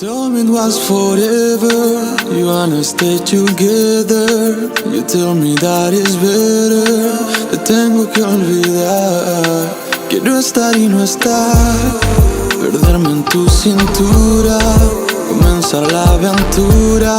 Told me it was forever, you wanna stay together. You tell me that it's better, te tengo que olvidar. Quiero estar y no estar, perderme en tu cintura, comenzar la aventura,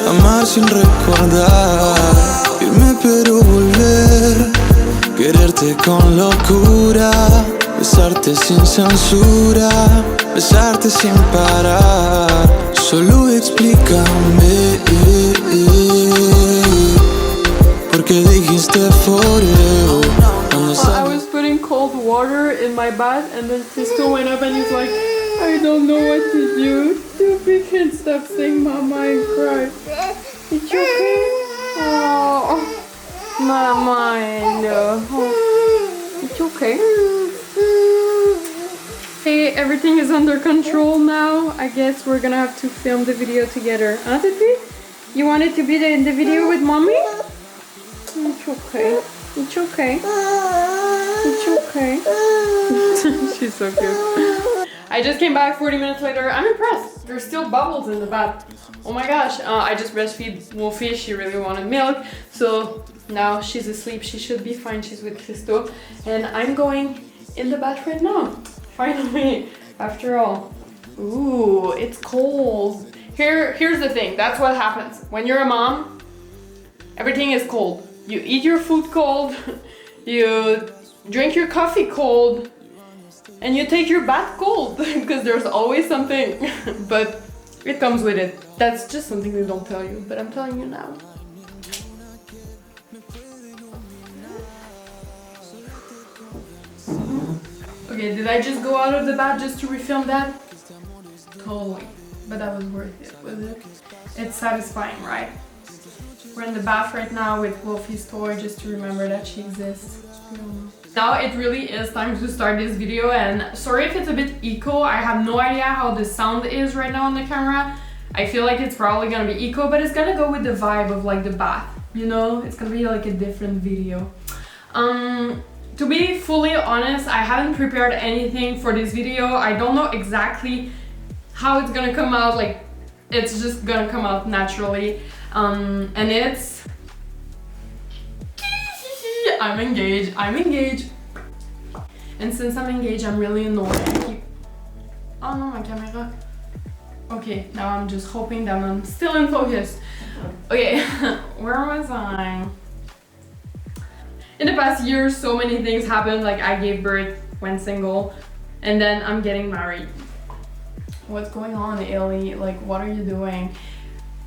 amar sin recordar, irme pero volver, quererte con locura, besarte sin censura, besarte sin parar. Solo explícame por qué dijiste forever. I was putting cold water in my bath and then Christo went up and he's like, I don't know what to do. Stupid, can't stop saying mama and cry. It's okay? Oh, mama and it's okay. Hey, everything is under control now. I guess we're gonna have to film the video together. Huh, Titi? You wanted to be in the video with mommy? It's okay. It's okay. It's okay. She's so cute. I just came back 40 minutes later. I'm impressed. There's still bubbles in the bath. Oh my gosh. I just breastfeed Wolfie. She really wanted milk. So now she's asleep. She should be fine. She's with Christo. And I'm going in the bath right now. Finally, after all. Ooh, it's cold. Here's the thing. That's what happens. When you're a mom, everything is cold. You eat your food cold, you drink your coffee cold, and you take your bath cold because there's always something. But it comes with it. That's just something they don't tell you, but I'm telling you now. Okay, did I just go out of the bath just to refilm that? Totally. But that was worth it, was it? It's satisfying, right? We're in the bath right now with Wolfie's toy just to remember that she exists. Now it really is time to start this video, and sorry if it's a bit echo. I have no idea how the sound is right now on the camera. I feel like it's probably gonna be echo, but it's gonna go with the vibe of like the bath, you know? It's gonna be like a different video. To be fully honest, I haven't prepared anything for this video. I don't know exactly how it's gonna come out, like it's just gonna come out naturally. And it's... I'm engaged. And since I'm engaged, I'm really annoyed. I keep... Oh no, my camera. Okay, now I'm just hoping that I'm still in focus. Okay, where was I? In the past year, so many things happened. Like I gave birth, went single, and then I'm getting married. What's going on, Ellie? Like, what are you doing?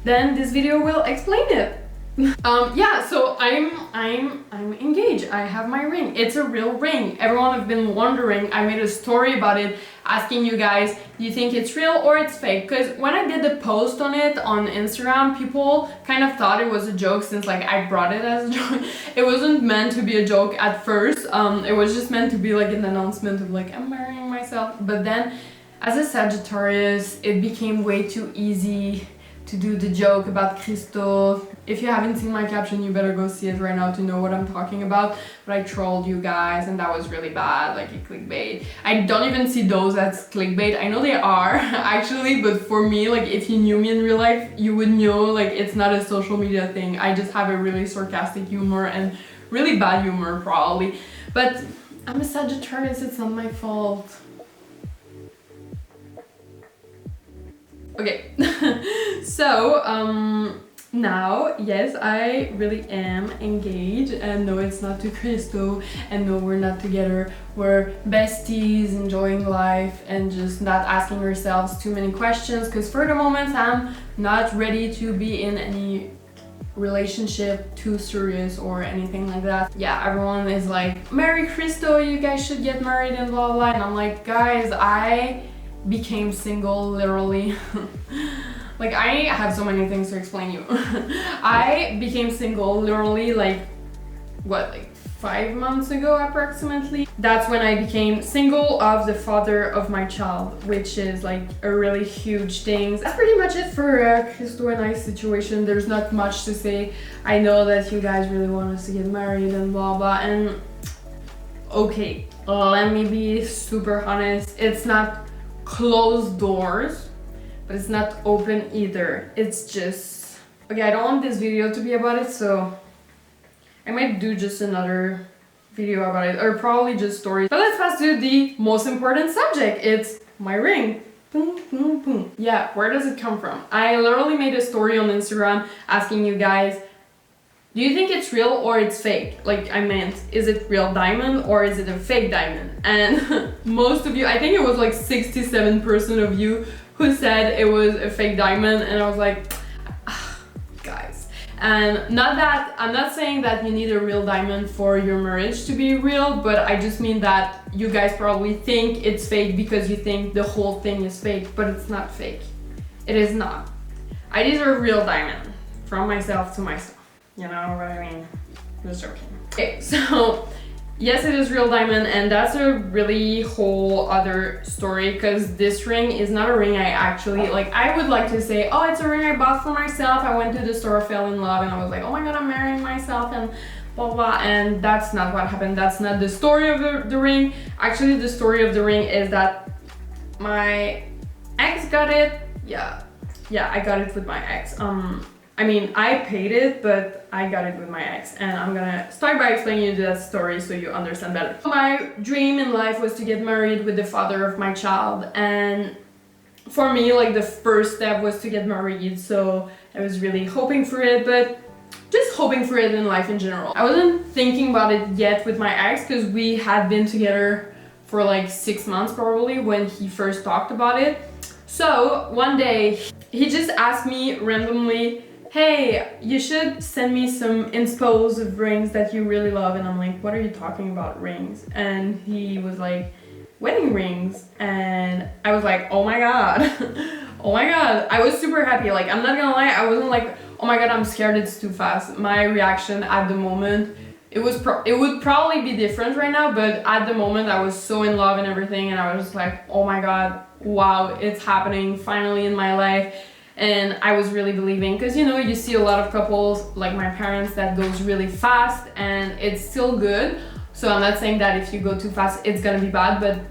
Then this video will explain it. Yeah, so I'm engaged. I have my ring. It's a real ring. Everyone have been wondering. I made a story about it, asking you guys, do you think it's real or it's fake? Because when I did the post on it on Instagram, people kind of thought it was a joke since like I brought it as a joke. It wasn't meant to be a joke at first. It was just meant to be like an announcement of like I'm marrying myself. But then as a Sagittarius, it became way too easy to do the joke about Christo. If you haven't seen my caption, you better go see it right now to know what I'm talking about. But I trolled you guys and that was really bad, like a clickbait. I don't even see those as clickbait. I know they are actually, but for me, like if you knew me in real life, you would know like it's not a social media thing. I just have a really sarcastic humor and really bad humor probably. But I'm a Sagittarius, it's not my fault. Okay, so now, yes, I really am engaged, and no, it's not to Christo, and no, we're not together. We're besties, enjoying life, and just not asking ourselves too many questions, because for the moment, I'm not ready to be in any relationship too serious or anything like that. Yeah, everyone is like, marry Christo, you guys should get married and blah blah, and I'm like, guys, I became single literally. Like I have so many things to explain you. I became single literally like what, like 5 months ago approximately. That's when I became single of the father of my child, which is like a really huge thing. That's pretty much it for Christo and I's situation. There's not much to say. I know that you guys really want us to get married and blah blah, and okay, let me be super honest, it's not closed doors, but it's not open either. It's just... Okay, I don't want this video to be about it, so I might do just another video about it, or probably just stories. But let's pass to the most important subject. It's my ring. Boom, boom, boom. Yeah, where does it come from? I literally made a story on Instagram asking you guys, do you think it's real or it's fake? Like, I meant, is it real diamond or is it a fake diamond? And most of you, I think it was like 67% of you who said it was a fake diamond, and I was like, guys. And not that, I'm not saying that you need a real diamond for your marriage to be real, but I just mean that you guys probably think it's fake because you think the whole thing is fake, but it's not fake. It is not. I deserve real diamond from myself to myself. You know what I mean? I'm just joking. Okay, so yes, it is real diamond, and that's a really whole other story, because this ring is not a ring I actually, like, I would like to say, oh, it's a ring I bought for myself. I went to the store, fell in love, and I was like, oh my god, I'm marrying myself, and blah blah, and that's not what happened. That's not the story of the ring. Actually, the story of the ring is that my ex got it. Yeah, I got it with my ex. I mean, I paid it, but I got it with my ex, and I'm gonna start by explaining you that story so you understand better. My dream in life was to get married with the father of my child, and for me, like, the first step was to get married, so I was really hoping for it, but just hoping for it in life in general. I wasn't thinking about it yet with my ex, because we had been together for like 6 months probably when he first talked about it. So one day, he just asked me randomly, hey, you should send me some inspos of rings that you really love. And I'm like, what are you talking about, rings? And he was like, wedding rings. And I was like, oh my god. Oh my god. I was super happy. Like, I'm not gonna lie, I wasn't like, oh my god, I'm scared it's too fast. My reaction at the moment, it would probably be different right now, but at the moment I was so in love and everything, and I was just like, oh my god, wow, it's happening finally in my life. And I was really believing, because you know, you see a lot of couples like my parents that goes really fast and it's still good. So I'm not saying that if you go too fast it's gonna be bad, but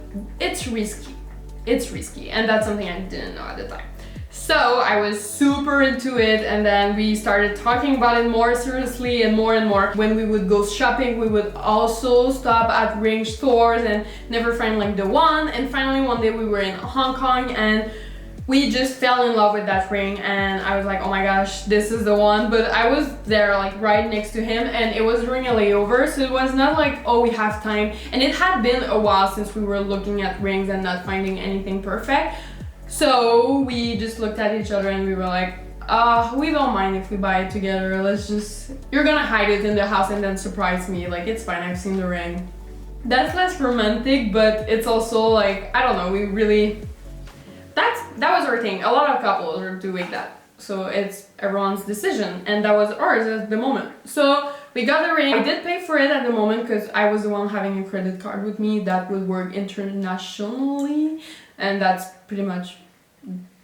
it's risky. It's risky, and that's something I didn't know at the time. So I was super into it, and then we started talking about it more seriously and more and more. When we would go shopping, we would also stop at ring stores and never find like the one. And finally one day we were in Hong Kong and we just fell in love with that ring, and I was like, oh my gosh, this is the one. But I was there like right next to him, and it was during a layover, so it was not like, oh, we have time. And it had been a while since we were looking at rings and not finding anything perfect. So we just looked at each other and we were like, we don't mind if we buy it together. Let's just, you're gonna hide it in the house and then surprise me. Like, it's fine, I've seen the ring. That's less romantic, but it's also like, I don't know, we really, that was our thing. A lot of couples are doing that. So it's everyone's decision, and that was ours at the moment. So we got the ring. I did pay for it at the moment because I was the one having a credit card with me that would work internationally, and that's pretty much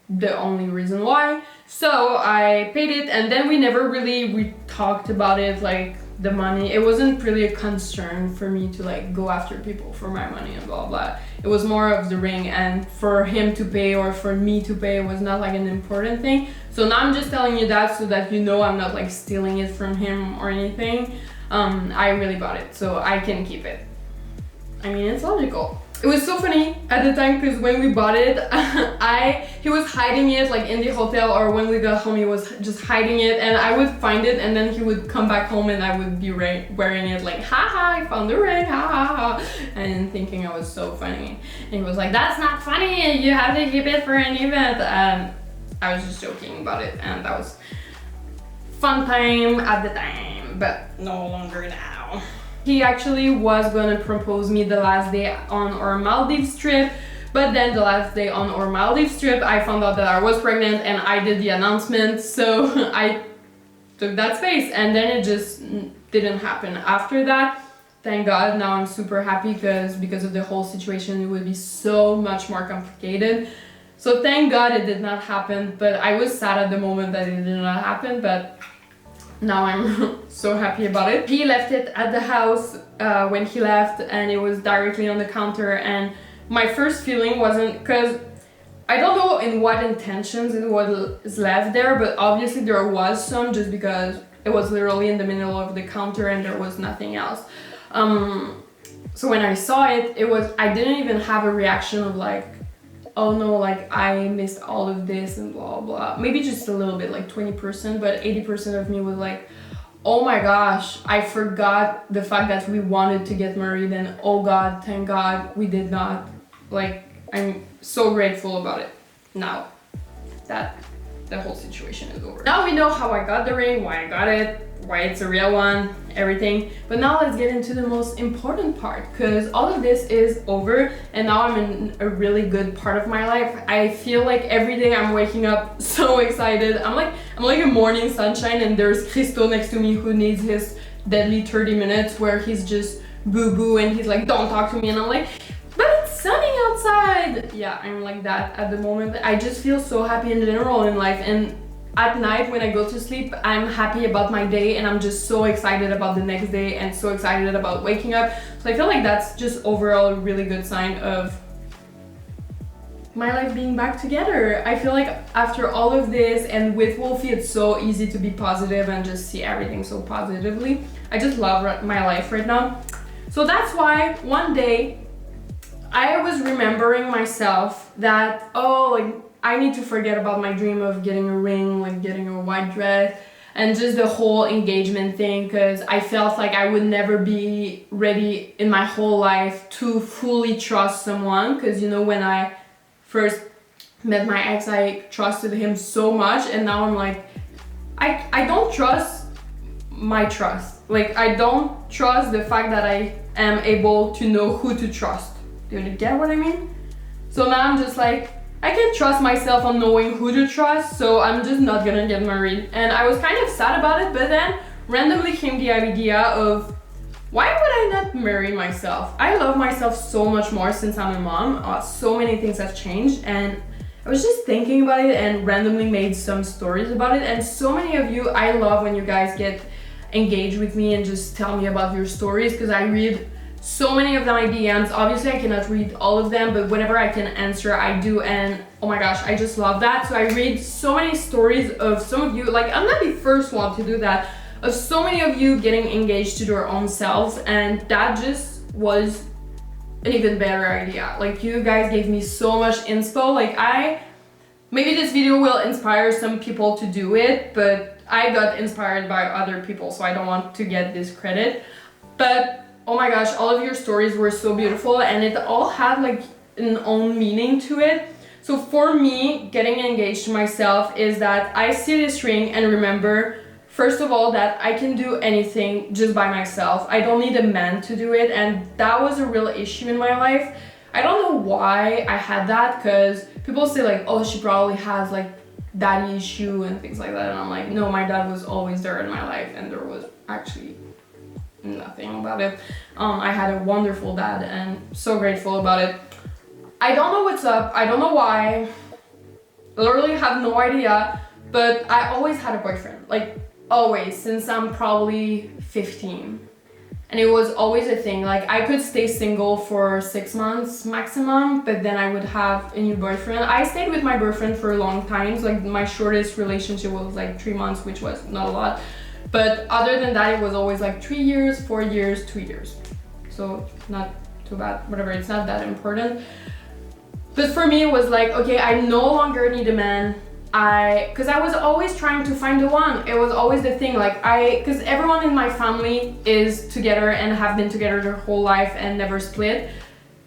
the only reason why. So I paid it, and then we never really talked about it, like the money. It wasn't really a concern for me to like go after people for my money and blah blah. It was more of the ring, and for him to pay or for me to pay was not like an important thing. So now I'm just telling you that so that you know I'm not like stealing it from him or anything. I really bought it, so I can keep it. I mean, it's logical. It was so funny at the time because when we bought it, he was hiding it like in the hotel, or when we got home he was just hiding it, and I would find it and then he would come back home and I would be wearing it like, haha, I found the ring, ha ha ha, and thinking I was so funny. And he was like, that's not funny, you have to keep it for an event. And I was just joking about it, and that was fun time at the time, but no longer now. He actually was gonna propose me the last day on our Maldives trip, but then the last day on our Maldives trip I found out that I was pregnant and I did the announcement, so I took that space, and then it just didn't happen after that. Thank God. Now I'm super happy because of the whole situation it would be so much more complicated. So thank God it did not happen, but I was sad at the moment that it did not happen, but now I'm so happy about it. He left it at the house when he left, and it was directly on the counter, and my first feeling wasn't, because I don't know in what intentions it was left there, but obviously there was some, just because it was literally in the middle of the counter and there was nothing else. So when I saw it, I didn't even have a reaction of like, oh no, like I missed all of this and blah blah. Maybe just a little bit, like 20%, but 80% of me was like, oh my gosh, I forgot the fact that we wanted to get married, and oh God, thank God we did not. Like, I'm so grateful about it now that the whole situation is over. Now we know how I got the ring, why I got it, why it's a real one, everything. But now let's get into the most important part, because all of this is over and now I'm in a really good part of my life. I feel like every day I'm waking up so excited. I'm like a morning sunshine, and there's Christo next to me who needs his deadly 30 minutes where he's just boo-boo and he's like, don't talk to me, and I'm like, but it's sunny outside. Yeah, I'm like that at the moment. I just feel so happy in general in life, and at night when I go to sleep, I'm happy about my day and I'm just so excited about the next day and so excited about waking up. So I feel like that's just overall a really good sign of my life being back together. I feel like after all of this, and with Wolfie, it's so easy to be positive and just see everything so positively. I just love my life right now. So that's why one day I was remembering myself that, oh, like I need to forget about my dream of getting a ring, like getting a white dress, and just the whole engagement thing, because I felt like I would never be ready in my whole life to fully trust someone. Because, you know, when I first met my ex, I trusted him so much, and now I'm like, I don't trust my trust. Like, I don't trust the fact that I am able to know who to trust. Do you get what I mean? So now I'm just like, I can't trust myself on knowing who to trust, so I'm just not gonna get married. And I was kind of sad about it, but then randomly came the idea of, why would I not marry myself? I love myself so much more since I'm a mom. So many things have changed, and I was just thinking about it and randomly made some stories about it. And so many of you, I love when you guys get engaged with me and just tell me about your stories, because I read so many of my DMs. Obviously I cannot read all of them, but whenever I can answer, I do, and oh my gosh, I just love that. So I read so many stories of some of you, like I'm not the first one to do that, of so many of you getting engaged to their own selves, and that just was an even better idea. Like, you guys gave me so much inspo. Like, maybe this video will inspire some people to do it, but I got inspired by other people, so I don't want to get this credit. But oh my gosh, all of your stories were so beautiful, and it all had like an own meaning to it. So for me, getting engaged to myself is that I see this ring and remember, first of all, that I can do anything just by myself. I don't need a man to do it, and that was a real issue in my life. I don't know why I had that, because people say like, oh, she probably has like daddy issue and things like that, and I'm like, no, my dad was always there in my life, and there was actually nothing about it. I had a wonderful dad and so grateful about it. I don't know what's up, I don't know why, literally have no idea, but I always had a boyfriend, like always, since I'm probably 15. And it was always a thing. Like, I could stay single for 6 months maximum, but then I would have a new boyfriend. I stayed with my boyfriend for a long time. So like, my shortest relationship was like 3 months, which was not a lot. But other than that, it was always like 3 years, 4 years, 2 years. So not too bad, whatever, it's not that important. But for me, it was like, okay, I no longer need a man. Because I was always trying to find the one. It was always the thing, like because everyone in my family is together and have been together their whole life and never split.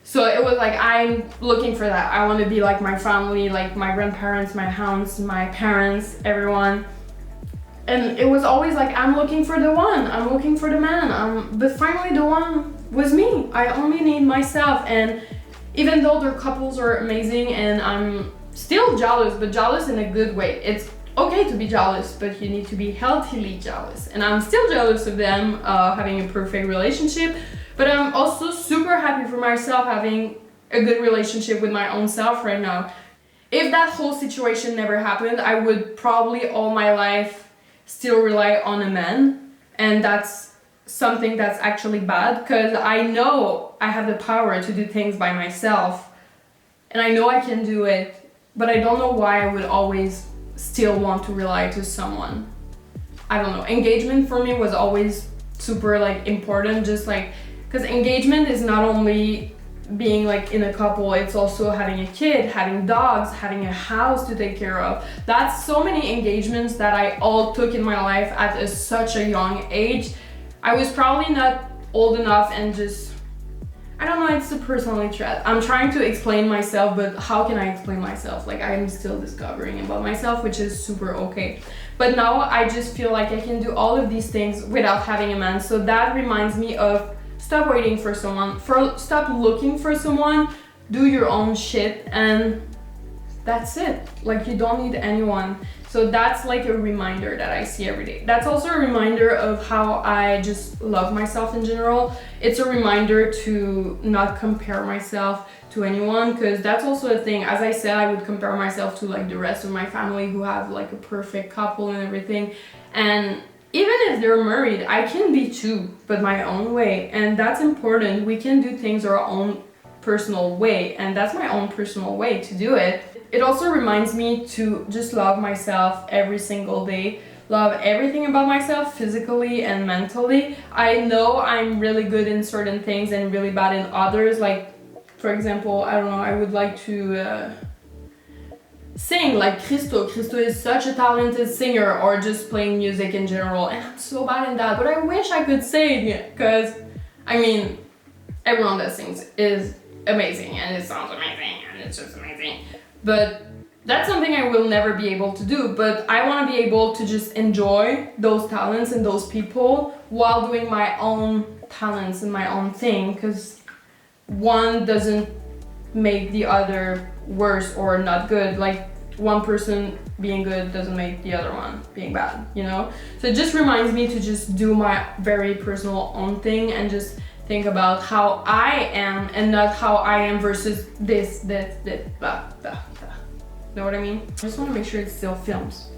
So it was like, I'm looking for that. I want to be like my family, like my grandparents, my aunts, my parents, everyone. And it was always like, I'm looking for the one, I'm looking for the man. But finally the one was me. I only need myself. And even though their couples are amazing and I'm still jealous, but jealous in a good way. It's okay to be jealous, but you need to be healthily jealous. And I'm still jealous of them having a perfect relationship, but I'm also super happy for myself having a good relationship with my own self right now. If that whole situation never happened, I would probably all my life still rely on a man, and that's something that's actually bad, because I know I have the power to do things by myself, and I know I can do it but I don't know why I would always still want to rely to someone. I don't know. Engagement for me was always super like important, just like, because engagement is not only being like in a couple, it's also having a kid, having dogs, having a house to take care of. That's so many engagements that I all took in my life at such a young age. I was probably not old enough and just, I don't know, it's a personality trait. I'm trying to explain myself, but how can I explain myself? Like, I'm still discovering about myself, which is super okay. But now I just feel like I can do all of these things without having a man. So that reminds me of stop waiting for someone, stop looking for someone, do your own shit, and that's it. Like, you don't need anyone. So that's like a reminder that I see every day. That's also a reminder of how I just love myself in general. It's a reminder to not compare myself to anyone, because that's also a thing. As I said, I would compare myself to like the rest of my family who have like a perfect couple and everything. And even if they're married, I can be too, but my own way. And that's important. We can do things our own personal way, and that's my own personal way to do it. It also reminds me to just love myself every single day, love everything about myself physically and mentally. I know I'm really good in certain things and really bad in others. Like, for example, I don't know, I would like to sing like Christo. Christo is such a talented singer, or just playing music in general, and I'm so bad in that, but I wish I could sing, because I mean, everyone that sings is amazing and it sounds amazing and it's just amazing, but that's something I will never be able to do. But I want to be able to just enjoy those talents and those people while doing my own talents and my own thing, because one doesn't make the other worse or not good. Like, one person being good doesn't make the other one being bad, you know? So it just reminds me to just do my very personal own thing and just think about how I am and not how I am versus this, blah, blah, blah. Know what I mean? I just want to make sure it still films.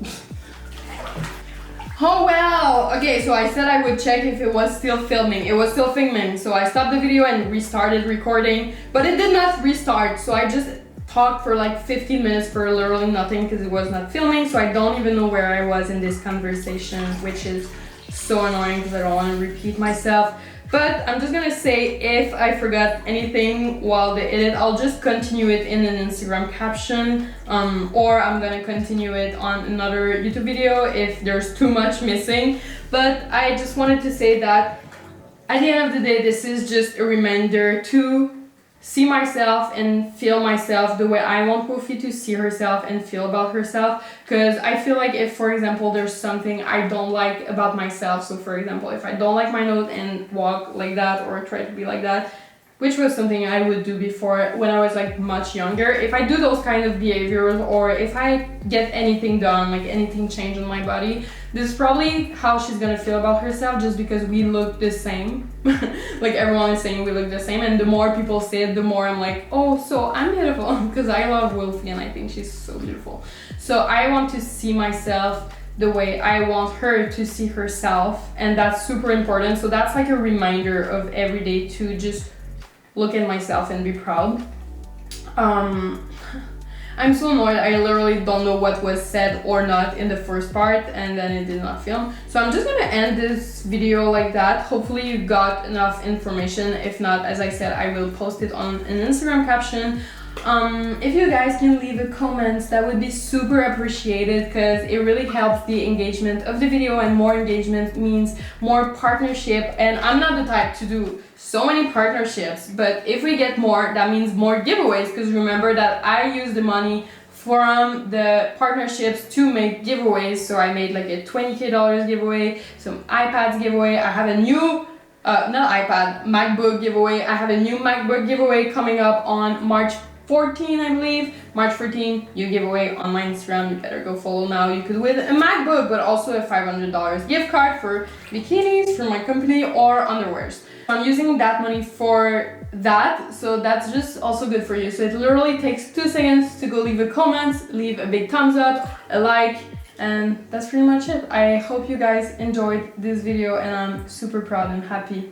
Oh well, okay, so I said I would check if it was still filming. It was still filming, so I stopped the video and restarted recording, but it did not restart, so I just talked for like 15 minutes for literally nothing because it was not filming, so I don't even know where I was in this conversation, which is so annoying because I don't want to repeat myself. But I'm just gonna say, if I forgot anything while the edit, I'll just continue it in an Instagram caption, or I'm gonna continue it on another YouTube video if there's too much missing. But I just wanted to say that at the end of the day, this is just a reminder to see myself and feel myself the way I want Kofi to see herself and feel about herself. Because I feel like if, for example, there's something I don't like about myself, so for example, if I don't like my nose and walk like that or try to be like that, which was something I would do before when I was like much younger, if I do those kind of behaviors, or if I get anything done, like anything change on my body, this is probably how she's gonna feel about herself, just because we look the same. Like, everyone is saying we look the same, and the more people say it, the more I'm like, oh, so I'm beautiful, because I love Wolfie and I think she's so beautiful. So I want to see myself the way I want her to see herself, and that's super important. So that's like a reminder of every day to just look at myself and be proud. I'm so annoyed, I literally don't know what was said or not in the first part, and then it did not film. So I'm just gonna end this video like that. Hopefully you got enough information. If not, as I said, I will post it on an Instagram caption. If you guys can leave a comment, that would be super appreciated, because it really helps the engagement of the video, and more engagement means more partnership. And I'm not the type to do so many partnerships, but if we get more, that means more giveaways, because remember that I use the money from the partnerships to make giveaways. So I made like a $20K giveaway, some iPads giveaway. I have a new not iPad, MacBook giveaway. I have a new MacBook giveaway coming up on March 14, I believe. March 14, you give away on my Instagram. You better go follow now. You could win a MacBook, but also a $500 gift card for bikinis from my company or underwears. I'm using that money for that, so that's just also good for you. So it literally takes 2 seconds to go leave a comment, leave a big thumbs up, a like, and that's pretty much it. I hope you guys enjoyed this video, and I'm super proud and happy.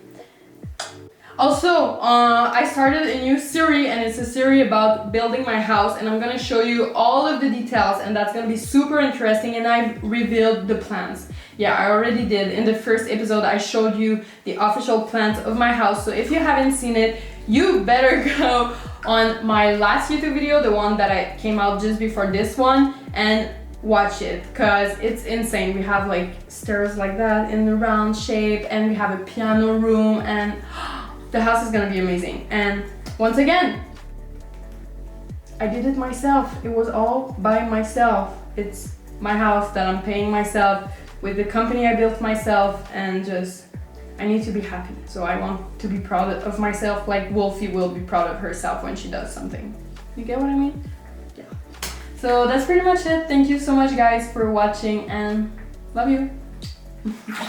Also, I started a new series, and it's a series about building my house, and I'm gonna show you all of the details, and that's gonna be super interesting. And I've revealed the plans. Yeah, I already did. In the first episode, I showed you the official plans of my house. So if you haven't seen it, you better go on my last YouTube video, the one that I came out just before this one, and watch it, because it's insane. We have like stairs like that in the round shape, and we have a piano room, and the house is gonna be amazing. And once again, I did it myself. It was all by myself. It's my house that I'm paying myself with the company I built myself, and just I need to be happy. So I want to be proud of myself, like Wolfie will be proud of herself when she does something. You get what I mean? Yeah. So that's pretty much it. Thank you so much guys for watching, and love you.